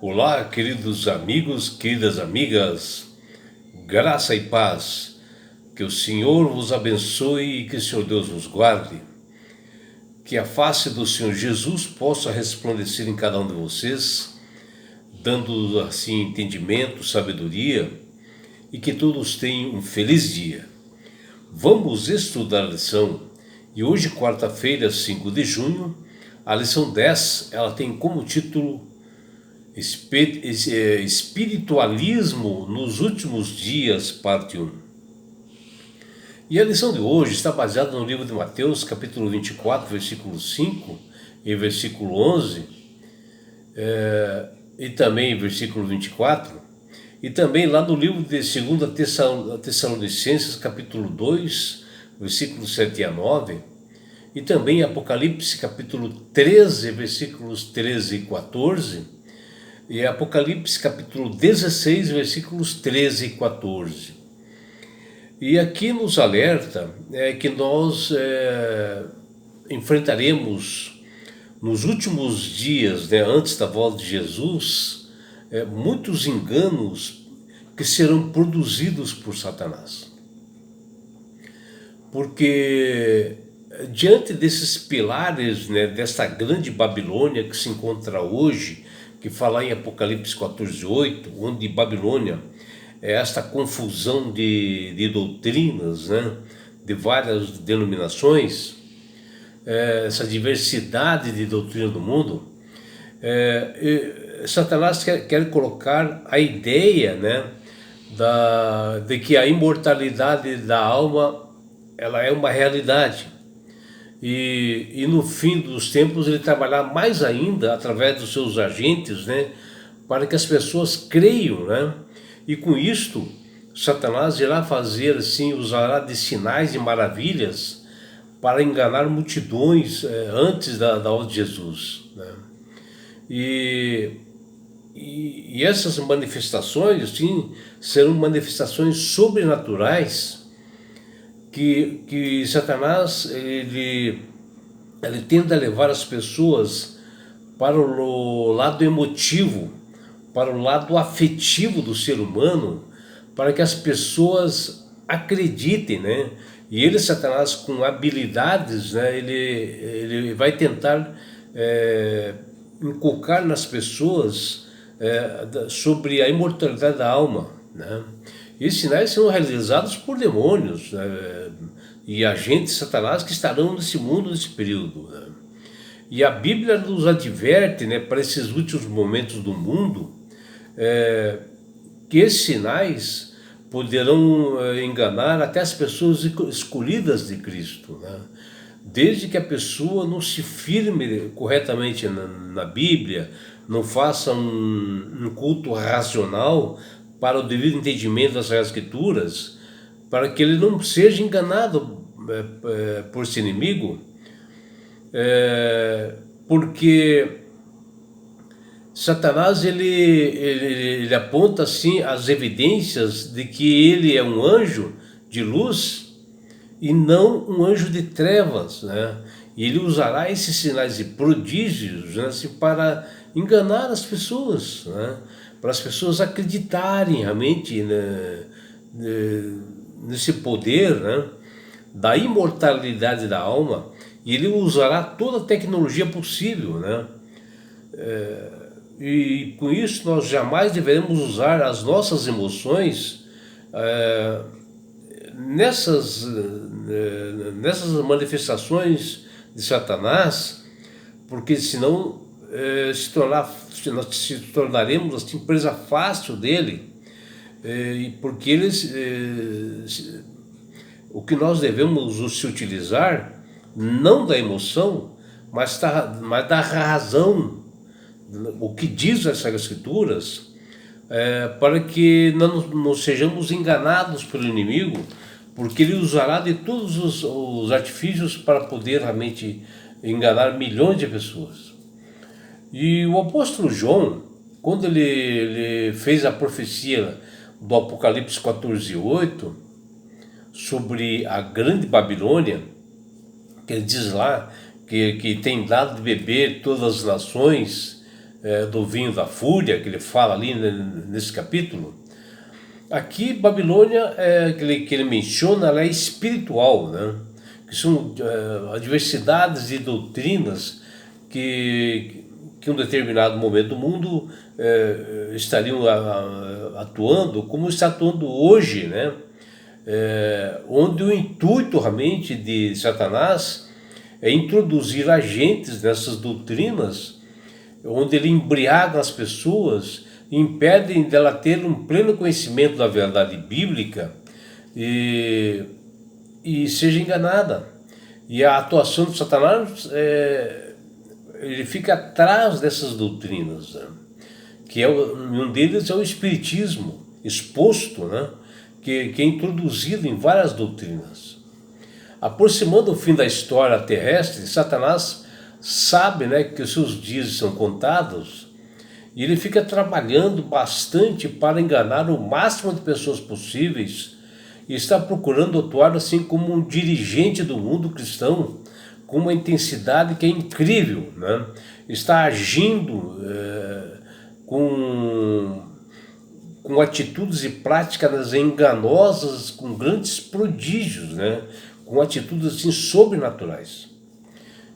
Olá, queridos amigos, queridas amigas, graça e paz, que o Senhor vos abençoe e que o Senhor Deus vos guarde, que a face do Senhor Jesus possa resplandecer em cada um de vocês, dando assim entendimento, sabedoria e que todos tenham um feliz dia. Vamos estudar a lição e hoje, quarta-feira, 5 de junho, a lição 10, ela tem como título Espiritualismo nos últimos dias, parte 1. E a lição de hoje está baseada no livro de Mateus, capítulo 24, versículo 5 e versículo 11, e também versículo 24, e também lá no livro de 2 Tessalonicenses, capítulo 2, versículos 7 a 9, e também Apocalipse, capítulo 13, versículos 13 e 14, e Apocalipse capítulo 16, versículos 13 e 14. E aqui nos alerta que nós enfrentaremos nos últimos dias, antes da volta de Jesus, muitos enganos que serão produzidos por Satanás. Porque diante desses pilares, desta grande Babilônia que se encontra hoje, que fala em Apocalipse 14:8, onde Babilônia é esta confusão de doutrinas, de várias denominações, essa diversidade de doutrina do mundo, Satanás quer colocar a ideia, de que a imortalidade da alma ela é uma realidade. E no fim dos tempos ele trabalhar mais ainda através dos seus agentes, para que as pessoas creiam, e com isto Satanás irá fazer assim, usará de sinais e maravilhas para enganar multidões antes da hora de Jesus, E essas manifestações, sim, serão manifestações sobrenaturais que Satanás ele tende a levar as pessoas para o lado emotivo, para o lado afetivo do ser humano, para que as pessoas acreditem, E ele, Satanás, com habilidades, ele vai tentar inculcar nas pessoas sobre a imortalidade da alma, E esses sinais são realizados por demônios, e agentes de Satanás que estarão nesse mundo nesse período. E a Bíblia nos adverte, para esses últimos momentos do mundo, que esses sinais poderão enganar até as pessoas escolhidas de Cristo, desde que a pessoa não se firme corretamente na Bíblia, não faça um culto racional para o devido entendimento das Escrituras, para que ele não seja enganado por esse inimigo, porque Satanás ele aponta assim as evidências de que ele é um anjo de luz e não um anjo de trevas, E ele usará esses sinais e prodígios, assim, para enganar as pessoas, para as pessoas acreditarem realmente nesse poder, da imortalidade da alma, e ele usará toda a tecnologia possível, e com isso nós jamais deveremos usar as nossas emoções nessas manifestações de Satanás, porque senão nós se tornaremos assim, presa fácil dele, porque o que nós devemos se utilizar não da emoção, mas da razão, o que diz as Escrituras, para que não sejamos enganados pelo inimigo, porque ele usará de todos os artifícios para poder realmente enganar milhões de pessoas. E o apóstolo João, quando ele fez a profecia do Apocalipse 14:8, sobre a grande Babilônia, que ele diz lá que tem dado de beber todas as nações, do vinho da fúria, que ele fala ali nesse capítulo. Aqui, Babilônia, que ele menciona, ela é espiritual, né? Que são adversidades de doutrinas que em um determinado momento do mundo estariam atuando como está atuando hoje, né? Onde o intuito realmente de Satanás é introduzir agentes nessas doutrinas, onde ele embriaga as pessoas, impedem dela ter um pleno conhecimento da verdade bíblica e seja enganada. E a atuação de Satanás, ele fica atrás dessas doutrinas, né? Que um deles é o espiritismo exposto, né? Que é introduzido em várias doutrinas. Aproximando o fim da história terrestre, Satanás sabe, né, que os seus dias são contados, e ele fica trabalhando bastante para enganar o máximo de pessoas possíveis, e está procurando atuar assim como um dirigente do mundo cristão, com uma intensidade que é incrível, né? Está agindo com atitudes e práticas enganosas, com grandes prodígios, né? Com atitudes assim sobrenaturais.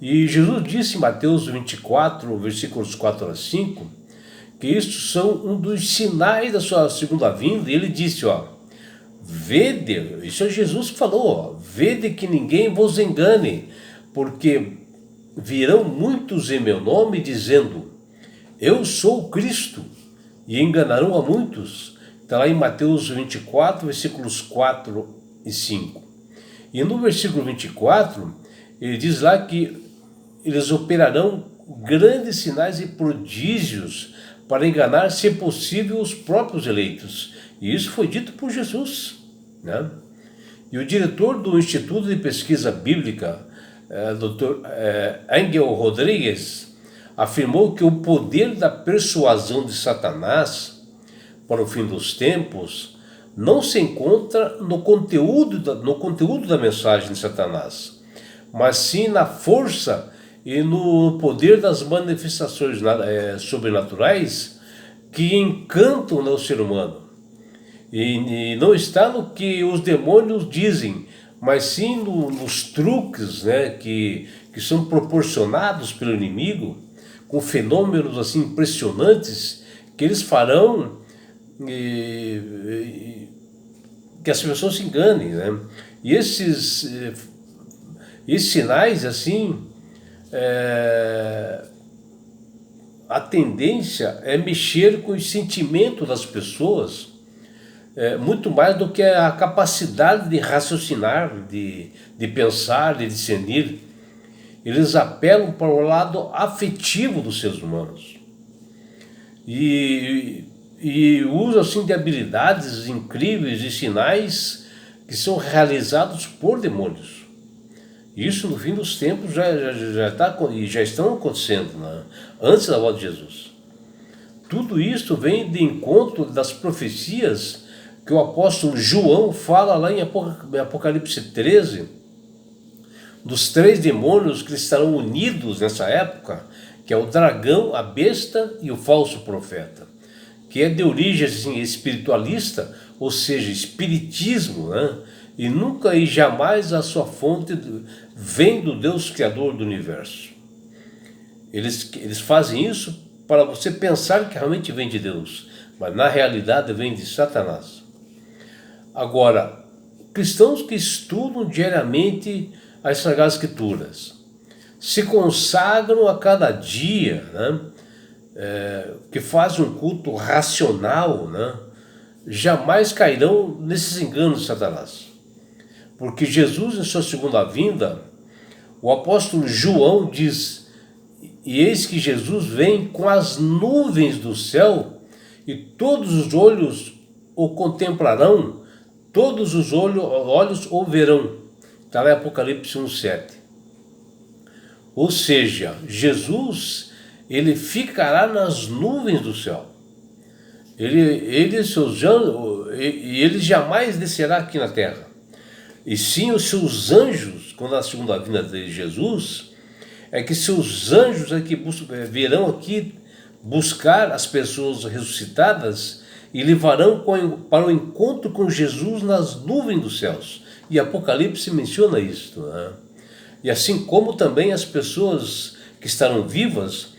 E Jesus disse em Mateus 24, versículos 4 a 5, que estes são um dos sinais da sua segunda vinda, e ele disse, vede, isso é Jesus que falou, vede que ninguém vos engane, porque virão muitos em meu nome dizendo, eu sou o Cristo, e enganarão a muitos. Está lá em Mateus 24, versículos 4 e 5. E no versículo 24, ele diz lá que eles operarão grandes sinais e prodígios para enganar, se possível, os próprios eleitos. E isso foi dito por Jesus, né? E o diretor do Instituto de Pesquisa Bíblica, Dr. Angel Rodrigues, afirmou que o poder da persuasão de Satanás para o fim dos tempos não se encontra no conteúdo da mensagem de Satanás, mas sim na força e no poder das manifestações sobrenaturais que encantam o ser humano. E não está no que os demônios dizem, mas sim nos truques, né, que são proporcionados pelo inimigo, com fenômenos assim impressionantes que eles farão que as pessoas se enganem, né? E esses sinais assim, a tendência é mexer com os sentimentos das pessoas, muito mais do que a capacidade de raciocinar, de pensar, de discernir. Eles apelam para o lado afetivo dos seres humanos e usam assim de habilidades incríveis e sinais que são realizados por demônios. Isso no fim dos tempos já estão acontecendo, né? Antes da volta de Jesus. Tudo isso vem de encontro das profecias que o apóstolo João fala lá em Apocalipse 13, dos 3 demônios que estarão unidos nessa época, que é o dragão, a besta e o falso profeta, que é de origem assim, espiritualista, ou seja, espiritismo, né? E nunca e jamais a sua fonte vem do Deus Criador do universo. Eles fazem isso para você pensar que realmente vem de Deus, mas na realidade vem de Satanás. Agora, cristãos que estudam diariamente as Sagradas Escrituras, se consagram a cada dia, né? Que fazem um culto racional, né? Jamais cairão nesses enganos de Satanás. Porque Jesus, em sua segunda vinda, o apóstolo João diz, e eis que Jesus vem com as nuvens do céu, e todos os olhos o contemplarão, todos os olhos o verão. Está lá em Apocalipse 1,7. Ou seja, Jesus, ele ficará nas nuvens do céu. Ele jamais descerá aqui na terra. E sim os seus anjos, quando a segunda vinda de Jesus, é que seus anjos virão aqui buscar as pessoas ressuscitadas e levarão para o encontro com Jesus nas nuvens dos céus. E Apocalipse menciona isto, né? E assim como também as pessoas que estarão vivas,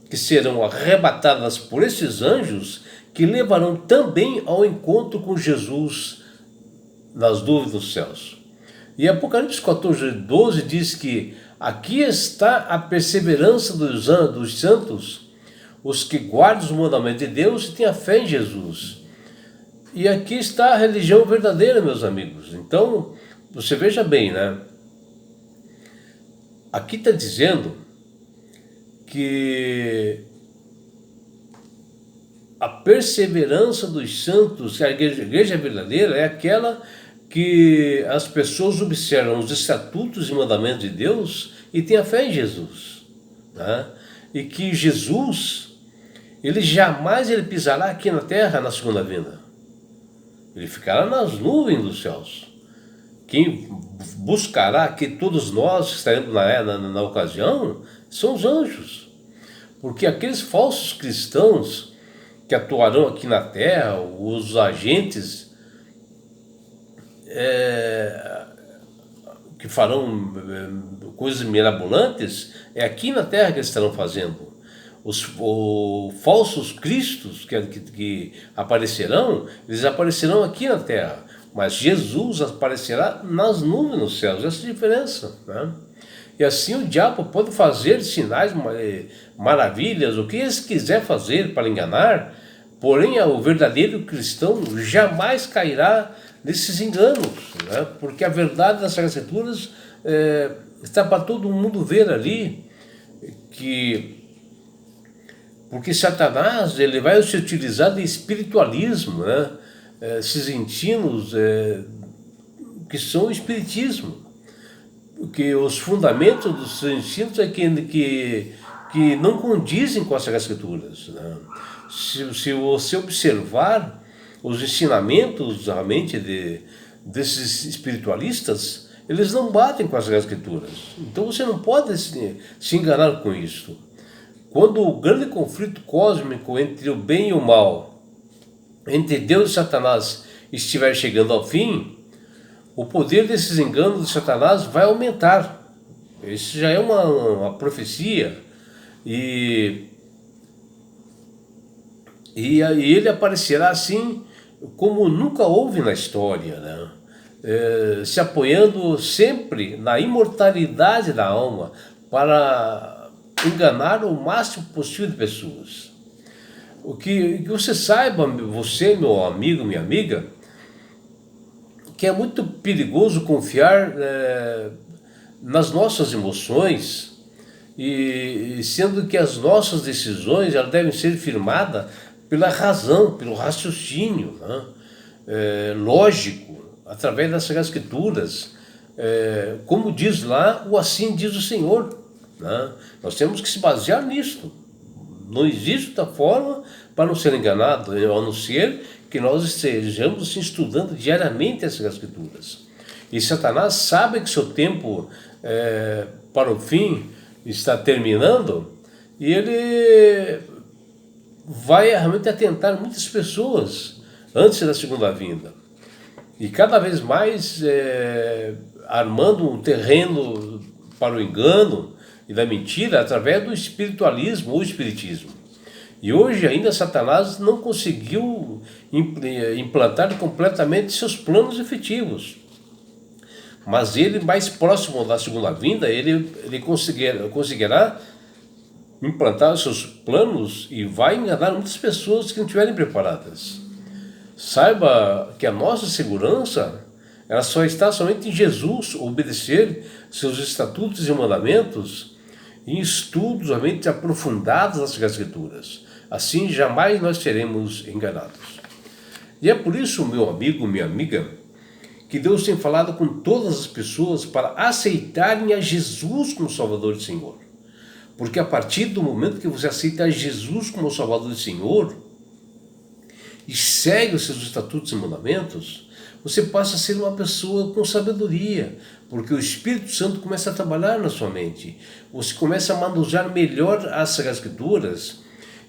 que serão arrebatadas por esses anjos, que levarão também ao encontro com Jesus nas nuvens dos céus. E Apocalipse 14:12 diz que aqui está a perseverança dos santos, os que guardam os mandamentos de Deus e têm a fé em Jesus. E aqui está a religião verdadeira, meus amigos. Então, você veja bem, né? Aqui está dizendo que a perseverança dos santos, a igreja verdadeira, é aquela que as pessoas observam os estatutos e mandamentos de Deus e têm a fé em Jesus, né? E que Jesus, ele jamais pisará aqui na terra na segunda vinda. Ele ficará nas nuvens dos céus. Quem buscará aqui todos nós que estaremos na ocasião são os anjos. Porque aqueles falsos cristãos que atuarão aqui na terra, os agentes que farão coisas mirabolantes, é aqui na terra que eles estarão fazendo. Os falsos cristos que aparecerão, eles aparecerão aqui na terra, mas Jesus aparecerá nas nuvens nos céus. Essa é a diferença, né? E assim o diabo pode fazer sinais, maravilhas, o que ele quiser fazer para enganar, porém o verdadeiro cristão jamais cairá nesses enganos, né? Porque a verdade das Sagradas Escrituras está para todo mundo ver ali, porque Satanás ele vai se utilizar de espiritualismo, né? Esses ensinos que são o espiritismo, porque os fundamentos dos ensinos é que não condizem com as Sagradas Escrituras, né? Se você observar os ensinamentos realmente desses espiritualistas, eles não batem com as Sagradas Escrituras. Então você não pode se enganar com isso. Quando o grande conflito cósmico entre o bem e o mal, entre Deus e Satanás, estiver chegando ao fim, o poder desses enganos de Satanás vai aumentar. Isso já é uma profecia. E ele aparecerá assim como nunca houve na história, né? Se apoiando sempre na imortalidade da alma para enganar o máximo possível de pessoas. O que você saiba, você, meu amigo, minha amiga, que é muito perigoso confiar nas nossas emoções, e sendo que as nossas decisões elas devem ser firmadas pela razão, pelo raciocínio, né? Lógico, através das Sagradas Escrituras, como diz lá, o assim diz o Senhor, né? Nós temos que se basear nisto. Não existe outra forma para não ser enganado, a não ser que nós estejamos assim, estudando diariamente as Sagradas Escrituras. E Satanás sabe que seu tempo para o fim está terminando, e ele vai realmente atentar muitas pessoas antes da segunda vinda. E cada vez mais armando um terreno para o engano e da mentira através do espiritualismo ou espiritismo. E hoje ainda Satanás não conseguiu implantar completamente seus planos efetivos. Mas ele, mais próximo da segunda vinda, ele conseguirá implantar os seus planos e vai enganar muitas pessoas que não estiverem preparadas. Saiba que a nossa segurança ela só está somente em Jesus, obedecer seus estatutos e mandamentos em estudos realmente aprofundados das Sagradas Escrituras. Assim jamais nós seremos enganados. E é por isso, meu amigo, minha amiga, que Deus tem falado com todas as pessoas para aceitarem a Jesus como Salvador e Senhor. Porque a partir do momento que você aceita Jesus como Salvador e Senhor e segue os seus estatutos e mandamentos, você passa a ser uma pessoa com sabedoria, porque o Espírito Santo começa a trabalhar na sua mente. Você começa a manusear melhor as Sagradas Escrituras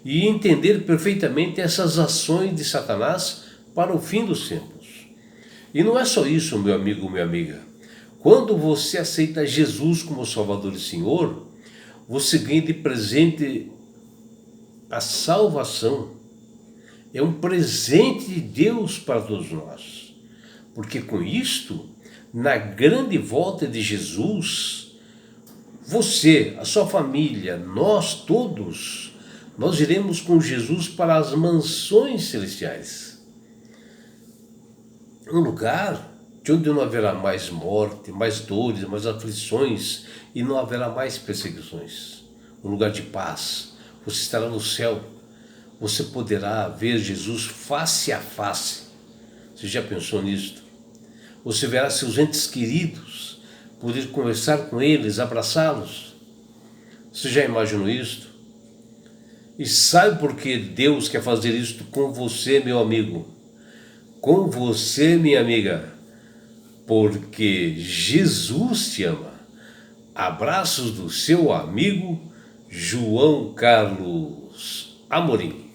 e entender perfeitamente essas ações de Satanás para o fim dos tempos. E não é só isso, meu amigo, minha amiga. Quando você aceita Jesus como Salvador e Senhor, você ganha de presente a salvação. É um presente de Deus para todos nós. Porque com isto, na grande volta de Jesus, você, a sua família, nós todos, nós iremos com Jesus para as mansões celestiais. Um lugar de onde não haverá mais morte, mais dores, mais aflições e não haverá mais perseguições. Um lugar de paz. Você estará no céu. Você poderá ver Jesus face a face. Você já pensou nisto? Você verá seus entes queridos, poder conversar com eles, abraçá-los. Você já imaginou isto? E sabe por que Deus quer fazer isto com você, meu amigo? Com você, minha amiga? Porque Jesus te ama. Abraços do seu amigo João Carlos Amorim.